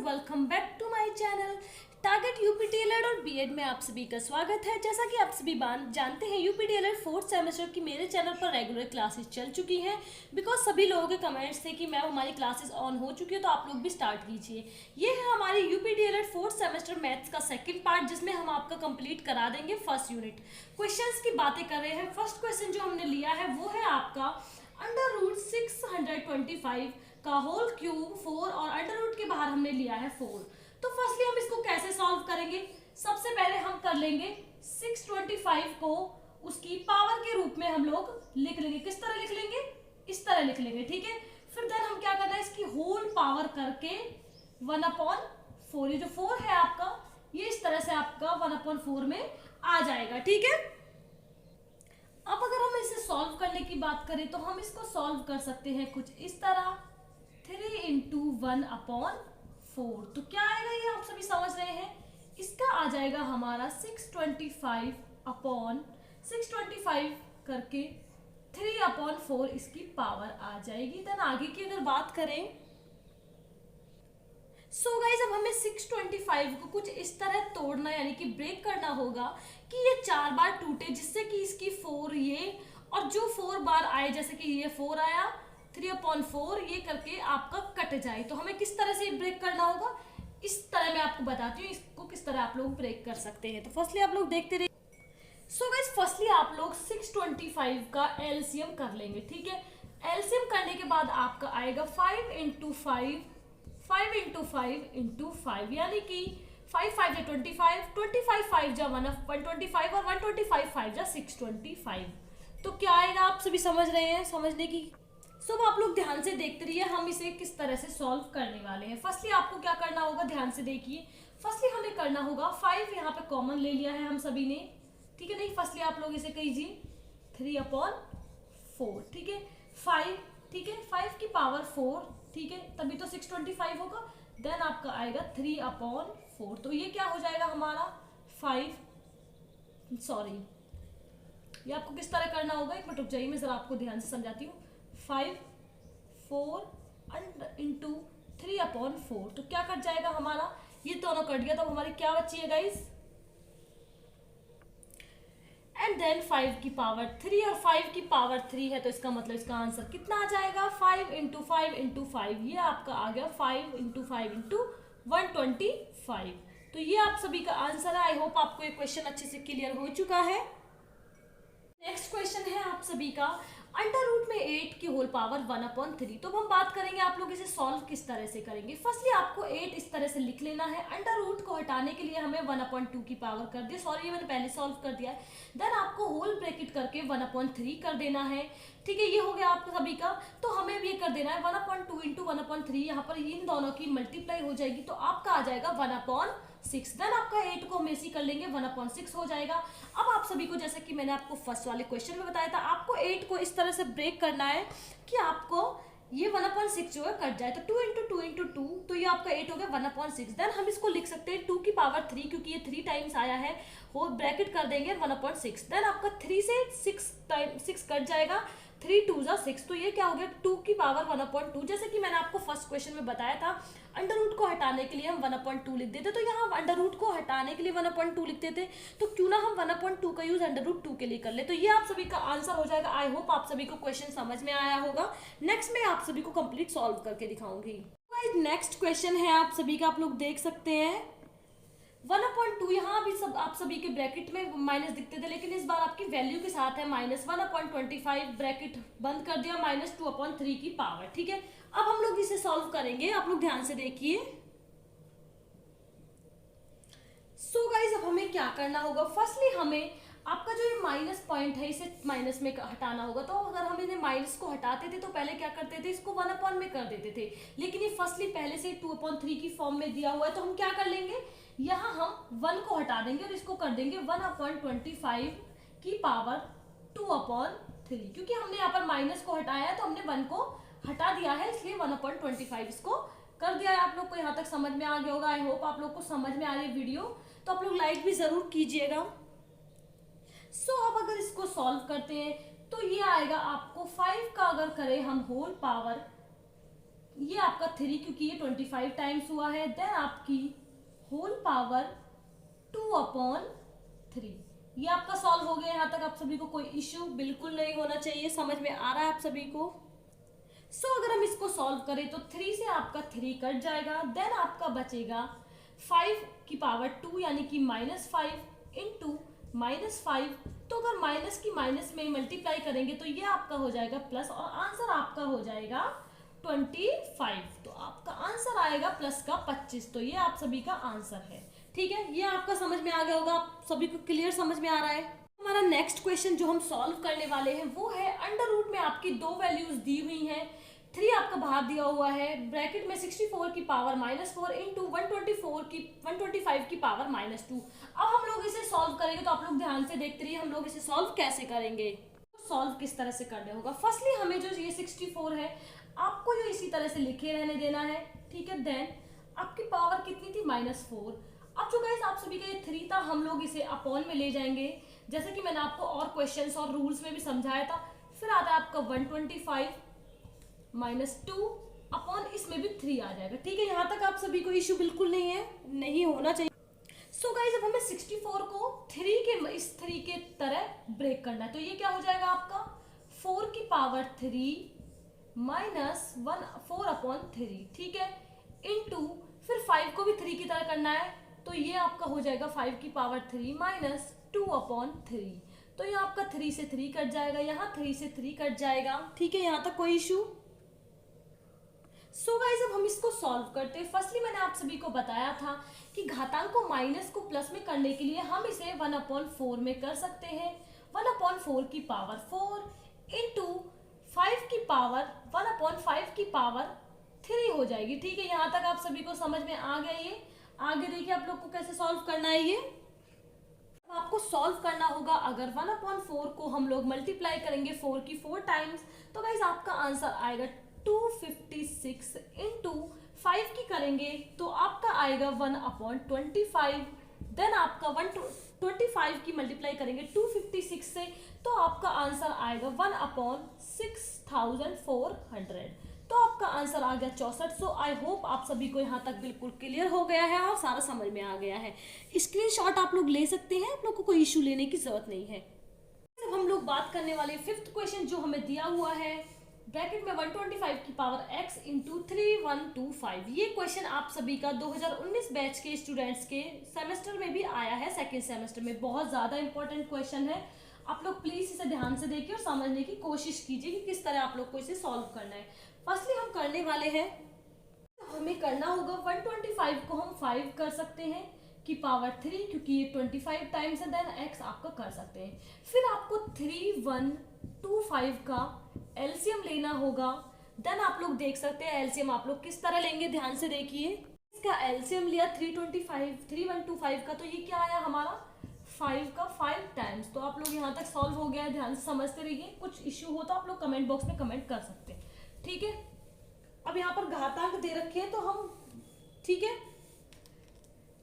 Welcome back to my channel target UP DElEd और BEd में आप सभी का स्वागत है। जैसा कि आप सभी जानते हैं यूपी डीएलएड फोर्थ सेमेस्टर की मेरे चैनल पर रेगुलर क्लासेस चल चुकी हैं। बिकॉज सभी लोगों के कमेंट्स थे कि मैम हमारी क्लासेस ऑन हो चुकी है तो आप लोग भी स्टार्ट कीजिए। ये है हमारी UP DElEd fourth semester maths का सेकेंड पार्ट, जिसमें हम आपका कंप्लीट करा देंगे फर्स्ट यूनिट। क्वेश्चन की बातें कर रहे हैं। फर्स्ट क्वेश्चन जो हमने लिया है वो है आपका अंडर रूट 625 का होल क्यूब 4 और अंडर रूट के बाहर हमने लिया है 4। तो फर्स्टली हम इसको कैसे सॉल्व करेंगे? सबसे पहले हम कर लेंगे 625 को उसकी पावर के रूप में हम लोग लिख लेंगे। किस तरह लिख लेंगे? इस तरह लिख लेंगे, ठीक है। फिर देन हम क्या करना है, इसकी होल पावर करके 1/4, ये जो 4 है आपका, ये इस तरह से आपका 1/4 में आ जाएगा, ठीक है। अब अगर हम इसे सॉल्व करने की बात करें तो हम इसको सॉल्व कर सकते हैं कुछ इस तरह, 3 × 1/4। तो क्या आएगा, ये आप सभी समझ रहे हैं। इसका आ जाएगा हमारा 625 करके 3/4 इसकी पावर आ जाएगी। देन आगे की अगर बात करें सो गाइस, अब हमें 625 को कुछ इस तरह तोड़ना यानी कि ब्रेक करना होगा कि ये 4 बार टूटे, जिससे कि इसकी 4 ये और जो 4 बार आए, जैसे कि ये 4 आया 3/4 ये करके आपका कट जाए। तो हमें किस तरह से ब्रेक करना होगा, इस तरह मैं आपको बताती हूँ इसको किस तरह आप लोग ब्रेक कर सकते हैं। तो फर्स्टली आप लोग देखते रहिए। सो गाइस, फर्स्टली आप लोग 625 का एलसीएम कर लेंगे, ठीक है। एलसीएम करने के बाद आपका आएगा 5 × 5 यानी कि 5 5 × 25, 25 5 × 125 और 125 5 × 625। तो क्या आएगा, आप सभी समझ रहे हैं? समझने की सब आप लोग ध्यान से देखते रहिए, हम इसे किस तरह से सॉल्व करने वाले हैं। फर्स्टली आपको क्या करना होगा, ध्यान से देखिए। फर्स्टली हमें करना होगा 5 यहाँ पे कॉमन ले लिया है हम सभी ने, ठीक है। नहीं, फर्स्टली आप लोग इसे कीजिए 3/4, ठीक है। 5, ठीक है, 5 की पावर 4, ठीक है, तभी तो 625 होगा। देन आपका आएगा 3/4। तो ये क्या हो जाएगा हमारा 5, सॉरी, ये आपको किस तरह करना होगा, एक मिनट रुक जाइए, मैं जरा आपको ध्यान से समझाती हूँ। 5 4 × 3/4, तो क्या कट जाएगा हमारा, ये दोनों कट गया। तो हमारी क्या बची है गाइस, एंड देन 5 की पावर 3 और 5 की पावर 3 है, तो इसका मतलब इसका आंसर कितना आ जाएगा, 5 × 5 × 5, ये आपका आ गया 5 × 5 × 125। तो ये आप सभी का आंसर है। आई होप आपको ये क्वेश्चन अच्छे से क्लियर हो चुका है। नेक्स्ट क्वेश्चन है आप सभी का अंडर रूट में 8 की होल पावर 1/3। तो हम बात करेंगे आप लोग इसे सॉल्व किस तरह से करेंगे। फर्स्टली आपको 8 इस तरह से लिख लेना है। अंडर रूट को हटाने के लिए हमें 1/2 की पावर कर दिया, सॉरी ये मैंने पहले सॉल्व कर दिया है। देन आपको होल ब्रैकेट करके 1/3 कर देना है, ठीक है। ये हो गया आप सभी का। तो हमें भी ये कर देना है 1/2 × 1/3, यहाँ पर इन दोनों की मल्टीप्लाई हो जाएगी तो आपका आ जाएगा 1/6। देन आपका 8 को हम ऐसे कर लेंगे 1/6 हो जाएगा। अब आप सभी को, जैसे कि मैंने आपको फर्स्ट वाले क्वेश्चन में बताया था, आपको 8 को इस तरह से ब्रेक करना है कि आपको ये 1/6 जो है कट जाए। तो 2 × 2 × 2, तो ये आपका 8 हो गया 1/6। देन हम इसको लिख सकते हैं 2 की पावर 3, क्योंकि ये 3 टाइम्स आया है, वो ब्रैकेट कर देंगे 1/6। देन आपका 3 से 6 कट जाएगा, 3 × 2 = 6, तो ये क्या हो गया 2 की पावर 1/2। जैसे कि मैंने आपको फर्स्ट क्वेश्चन में बताया था, अंडर रूट को हटाने के लिए हम 1/2 लिख देते, तो यहाँ अंडर रूट को हटाने के लिए 1/2 लिखते थे, तो क्यों ना हम 1/2 का यूज अंडर रूट 2 के लिए कर ले। तो ये आप सभी का आंसर हो जाएगा। आई होप आप सभी को क्वेश्चन समझ में आया होगा। नेक्स्ट मैं आप सभी को कंप्लीट सॉल्व करके दिखाऊंगी। नेक्स्ट क्वेश्चन है आप सभी का, आप लोग देख सकते हैं 1/2, यहाँ भी सब आप सभी के ब्रैकेट में माइनस दिखते थे, लेकिन इस बार आपकी वैल्यू के साथ है माइनस। 1/25 ब्रैकेट बंद कर दिया, -2/3 की पावर, ठीक है। अब हम लोग इसे सॉल्व करेंगे, आप लोग ध्यान से देखिए। सो गाइस, अब हमें क्या करना होगा, फर्स्टली हमें आपका जो ये माइनस पॉइंट है इसे माइनस में हटाना होगा। तो अगर हम इन्हें माइनस को हटाते थे तो पहले क्या करते थे, इसको 1/1 में कर देते थे, लेकिन ये फर्स्टली पहले से 2/3 की फॉर्म में दिया हुआ है। तो हम क्या कर लेंगे, यहाँ हम 1 को हटा देंगे और इसको कर देंगे 1/25 की पावर 2/3, क्योंकि हमने यहाँ पर माइनस को हटाया है तो हमने 1 को हटा दिया है, इसलिए 1/25 इसको कर दिया है। आप लोग को यहाँ तक समझ में आ गया होगा। आई होप आप लोग को समझ में आ रही है वीडियो, तो आप लोग लाइक भी जरूर कीजिएगा। सो अब अगर इसको सॉल्व करते हैं तो ये आएगा आपको 5 का अगर करें हम होल पावर ये आपका 3 क्योंकि ये 25 टाइम्स हुआ है, देन आपकी होल पावर 2/3। ये आपका सॉल्व हो गया। यहाँ तक आप सभी को कोई इश्यू बिल्कुल नहीं होना चाहिए, समझ में आ रहा है आप सभी को। अगर हम इसको सॉल्व करें तो 3 से आपका 3 कट जाएगा, देन आपका बचेगा 5 की पावर 2 यानी कि -5 इंटू -5। तो अगर माइनस की माइनस में मल्टीप्लाई करेंगे तो ये आपका हो जाएगा प्लस, और आंसर आपका हो जाएगा 25। तो आपका आंसर आएगा प्लस का 25। तो ये आप सभी का आंसर है। ठीक है, ये आपका समझ में आ गया होगा, आप सभी को क्लियर समझ में आ रहा है। हमारा नेक्स्ट क्वेश्चन जो हम सॉल्व करने वाले हैं वो है अंडर रूट में आपकी दो वैल्यूज दी हुई हैं, 3 आपका बाहर दिया हुआ है, ब्रैकेट में 64 की पावर -4 इंटू 125 की पावर -2। अब हम लोग इसे सॉल्व करेंगे, तो आप लोग ध्यान से देखते रहिए हम लोग इसे सॉल्व कैसे करेंगे। सॉल्व किस तरह से करने होगा, फर्स्टली हमें जो ये 64 है आपको जो इसी तरह से लिखे रहने देना है। ठीक है, देन आपकी पावर कितनी थी -4। अब जो गाइस आप सभी का ये 3 था, हम लोग इसे अपॉन में ले जाएंगे, जैसे कि मैंने आपको और क्वेश्चंस और रूल्स में भी समझाया था। फिर आता है आपका 125 -2 अपॉन इसमें भी 3 आ जाएगा। ठीक है, यहाँ तक आप सभी को इश्यू बिल्कुल नहीं है, नहीं होना चाहिए। सो गाइस अब हमें 64 को 3 के तरह ब्रेक करना है, तो ये क्या हो जाएगा आपका 4 की पावर 3 -4/3। ठीक है, इनटू फिर 5 को भी 3 की तरह करना है, तो ये आपका हो जाएगा 5 की पावर 3 -2/3। तो ये आपका 3 से 3 कट जाएगा, यहाँ 3 से 3 कट जाएगा। ठीक है, यहाँ तक कोई इशू। सो गाइस अब हम इसको सॉल्व करते हैं। फर्स्टली मैंने आप सभी को बताया था कि घातांक को माइनस को प्लस में करने के लिए हम इसे 1/4 में कर सकते हैं। 1/4 की पावर 4 इंटू 5 की पावर 1/5 की पावर 3 हो जाएगी। ठीक है, यहाँ तक आप सभी को समझ में आ गया। ये आगे देखिए आप लोग को कैसे सॉल्व करना है। ये आपको सॉल्व करना होगा, अगर 1/4 को हम लोग मल्टीप्लाई करेंगे 4 की 4 टाइम्स, तो गाइस आपका आंसर आएगा 256 इंटू 5 की करेंगे तो आपका आएगा 1/25। देन आपका 125 की मल्टीप्लाई करेंगे 256 से, तो आपका आंसर आएगा 1/6400। तो आपका आंसर आ गया 64। सो आई होप आप सभी को यहाँ तक बिल्कुल क्लियर हो गया है और सारा समझ में आ गया है। स्क्रीनशॉट आप लोग ले सकते हैं, आप लोग को कोई इशू लेने की जरूरत नहीं है। अब हम लोग बात करने वाले 5th क्वेश्चन जो हमें दिया हुआ है, ब्रैकेट में 125 की पावर x इंटू 3125। ये क्वेश्चन आप सभी का 2019 बैच के स्टूडेंट्स के सेमेस्टर में भी आया है, सेकेंड सेमेस्टर में। बहुत ज़्यादा इंपॉर्टेंट क्वेश्चन है, आप लोग प्लीज़ इसे ध्यान से देखिए और समझने की कोशिश कीजिए कि किस तरह आप लोग को इसे सॉल्व करना है। फर्स्टली हम करने वाले हैं, हमें करना होगा 125 को हम 5 कर सकते हैं की पावर 3, क्योंकि ये 25 टाइम्स है, देन x आपका कर सकते हैं। फिर आपको 3125 का एलसीएम लेना होगा। देन आप लोग देख सकते हैं एलसीएम आप लोग किस तरह लेंगे, ध्यान से देखिए। इसका एलसीएम लिया 3125 का, तो ये क्या आया हमारा 5 का 5 टाइम्स। तो आप लोग यहाँ तक सॉल्व हो गया है, ध्यान से समझते रहिए। कुछ इश्यू हो तो आप लोग कमेंट बॉक्स में कमेंट कर सकते हैं। ठीक है, अब यहाँ पर घातांक दे रखे हैं तो हम, ठीक है,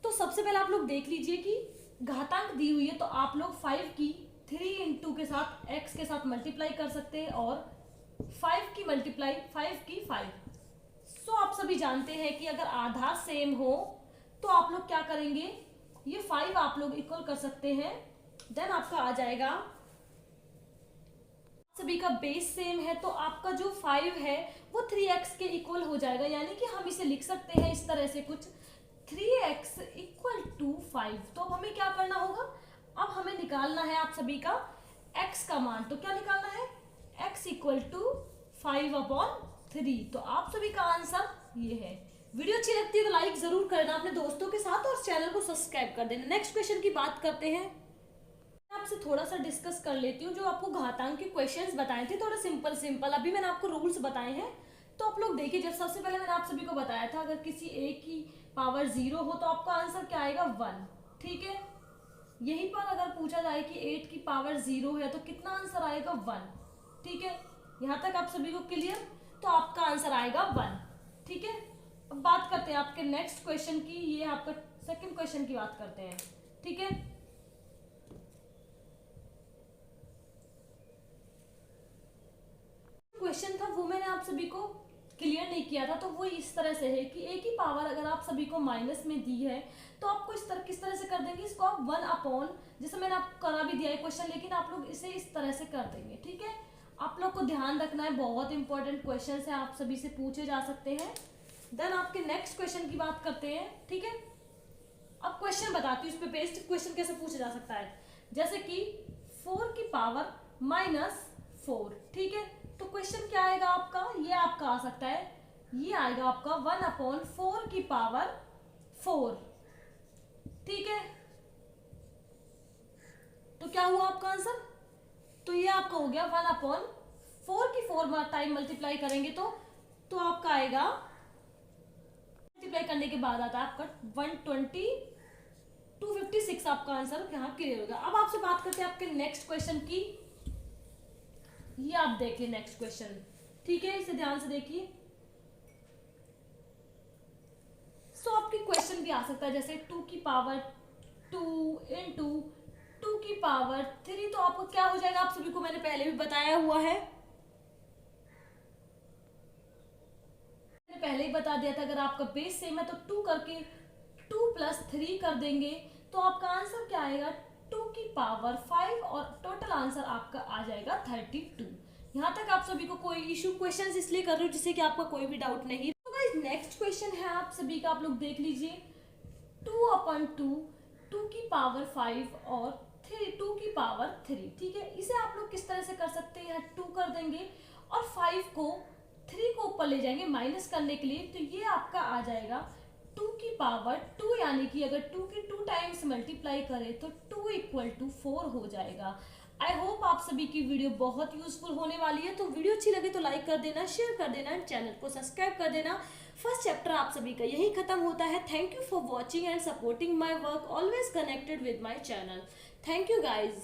तो सबसे पहले आप लोग देख लीजिए कि घातांक दी हुई है, तो आप लोग 5 की 3 इंटू के साथ x के साथ मल्टीप्लाई कर सकते हैं, और 5 की मल्टीप्लाई 5 की 5। सो आप सभी जानते हैं कि अगर आधार सेम हो तो आप लोग क्या करेंगे, ये 5 आप लोग इक्वल कर सकते हैं, देन आपका आ जाएगा, सभी का बेस सेम है तो आपका जो 5 है वो 3x के इक्वल हो जाएगा। यानी कि हम इसे लिख सकते हैं इस तरह से कुछ, 3x = 5। तो अब हमें क्या करना होगा, अब हमें निकालना है आप सभी का x का मान। तो क्या निकालना है, x = 5/3। तो आप सभी का आंसर ये है। वीडियो अच्छी लगती है तो लाइक जरूर करना अपने दोस्तों के साथ, और चैनल को सब्सक्राइब कर देना। नेक्स्ट क्वेश्चन की बात करते हैं, आपसे थोड़ा सा डिस्कस कर लेती हूँ। जो आपको घातांक के क्वेश्चंस बताए थे थोड़ा सिंपल, अभी मैंने आपको रूल्स बताए हैं, तो आप लोग देखिए। जब सबसे पहले मैंने आप सभी को बताया था अगर किसी a की पावर 0 हो तो आपका आंसर क्या आएगा 1। ठीक है, यहीं पर अगर पूछा जाए कि 8 की पावर 0 है तो कितना आंसर आएगा 1। ठीक है, यहाँ तक आप सभी को क्लियर, तो आपका आंसर आएगा 1। ठीक है, अब बात करते हैं आपके नेक्स्ट क्वेश्चन की, ये आपका सेकेंड क्वेश्चन की बात करते हैं। ठीक है, क्वेश्चन था वो मैंने आप सभी को क्लियर नहीं किया था तो वो इस तरह से है कि a की पावर अगर आप सभी को माइनस में दी है तो आपको किस तरह से कर देंगे इसको आप 1/, जैसे मैंने आपको करा भी दिया है क्वेश्चन, लेकिन आप लोग इसे इस तरह से कर देंगे। ठीक है, आप लोग को ध्यान रखना है, बहुत इंपॉर्टेंट क्वेश्चन है, आप सभी से पूछे जा सकते हैं। देन आपके नेक्स्ट क्वेश्चन की बात करते हैं। ठीक है, अब क्वेश्चन बताती हूँ इस पे बेस्ड क्वेश्चन कैसे पूछा जा सकता है, जैसे कि 4 की पावर -4। ठीक है, तो क्वेश्चन क्या आएगा आपका, ये आपका आ सकता है, ये आएगा आपका 1/4 की पावर 4। ठीक है, तो क्या हुआ आपका आंसर, तो ये आपका हो गया 1/4 की 4 टाइम मल्टीप्लाई करेंगे तो आपका आएगा, मल्टीप्लाई करने के बाद आता है आपका 120, 256 आपका आंसर यहाँ क्लियर होगा। अब आपसे बात करते हैं आपके नेक्स्ट क्वेश्चन की, ये आप देखिए नेक्स्ट क्वेश्चन। ठीक है, इसे ध्यान से देखिए। सो आपके क्वेश्चन भी आ सकता है जैसे 2 की पावर 2 इंटू 2 की पावर 3, तो आपको क्या हो जाएगा, आप सभी को मैंने पहले भी बताया हुआ है, मैंने पहले ही बता दिया था, अगर आपका बेस सेम है तो 2 करके 2 + 3 कर देंगे तो आपका आंसर क्या आएगा 2 की पावर 5, और टोटल आंसर आपका आ जाएगा 32। यहाँ तक आप सभी को कोई इशू, क्वेश्चंस इसलिए कर रही हूँ जिससे कि आपका कोई भी डाउट नहीं। तो गाइस नेक्स्ट क्वेश्चन है आप सभी का, आप लोग देख लीजिए, 2/2, 2 की पावर 5 और 2 की पावर 3। ठीक है, इसे आप लोग किस तरह से कर सकते हैं, 2 कर देंगे और 5 को 3 को ऊपर ले जाएंगे माइनस करने के लिए, तो ये आपका आ जाएगा 2 की पावर 2, यानी कि अगर 2 की 2 टाइम्स मल्टीप्लाई करें तो 2 = 4 हो जाएगा। आई होप आप सभी की वीडियो बहुत यूजफुल होने वाली है, तो वीडियो अच्छी लगे तो लाइक कर देना, शेयर कर देना एंड चैनल को सब्सक्राइब कर देना। फर्स्ट चैप्टर आप सभी का यही खत्म होता है। Thank you for watching and supporting my work, always connected with my channel. Thank you guys.